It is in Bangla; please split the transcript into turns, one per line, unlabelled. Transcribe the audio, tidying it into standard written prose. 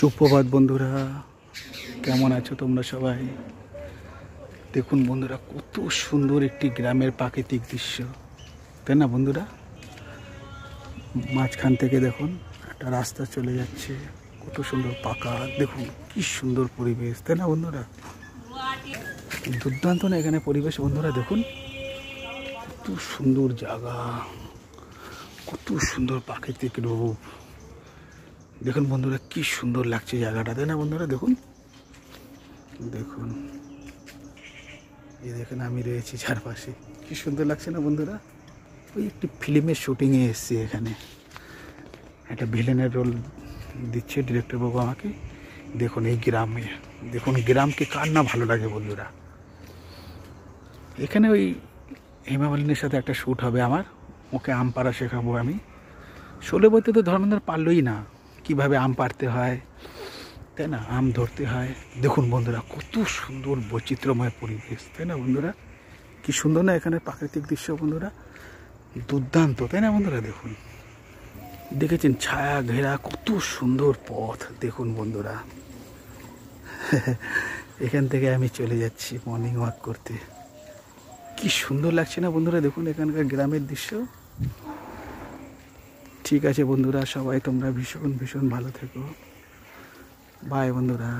সুপ্রভাত বন্ধুরা, কেমন আছো তোমরা সবাই? দেখুন বন্ধুরা, কত সুন্দর একটি গ্রামের প্রাকৃতিক দৃশ্য, তাই না বন্ধুরা? মাঝখান থেকে দেখুন একটা রাস্তা চলে যাচ্ছে, কত সুন্দর পাকা। দেখুন কি সুন্দর পরিবেশ, তাই না বন্ধুরা? দুর্দান্ত না এখানে পরিবেশ বন্ধুরা। দেখুন কত সুন্দর জায়গা, কত সুন্দর প্রাকৃতিক রূপ। দেখুন বন্ধুরা কি সুন্দর লাগছে জায়গাটা, তাই না বন্ধুরা? দেখুন দেখুন, এই দেখেন আমি রয়েছি চারপাশে, কি সুন্দর লাগছে না বন্ধুরা? ওই একটি ফিল্মের শুটিংয়ে এসেছি এখানে, একটা ভিলেনের রোল দিচ্ছে ডিরেক্টর বাবু আমাকে। দেখুন এই গ্রামে, দেখুন গ্রামকে কার না ভালো লাগে বন্ধুরা। এখানে ওই হেমা মালিনীর সাথে একটা শ্যুট হবে আমার, ওকে আম পাড়া শেখাবো আমি। ষোলো বইতে তো ধর্মেন্দ্র পারলই না কিভাবে আম পাড়তে হয়, তাই না, আম ধরতে হয়। দেখুন বন্ধুরা কত সুন্দর বৈচিত্র্যময় পরিবেশ, তাই না বন্ধুরা? কি সুন্দর না এখানে প্রাকৃতিক দৃশ্য বন্ধুরা, দুর্দান্ত, তাই না বন্ধুরা? দেখুন দেখেছেন ছায়া ঘেরা কত সুন্দর পথ, দেখুন বন্ধুরা। এখান থেকে আমি চলে যাচ্ছি মর্নিং ওয়াক করতে, কি সুন্দর লাগছে না বন্ধুরা? দেখুন এখানকার গ্রামের দৃশ্য। ঠিক আছে বন্ধুরা, সবাই তোমরা ভীষণ ভীষণ ভালো থেকো। বাই বন্ধুরা।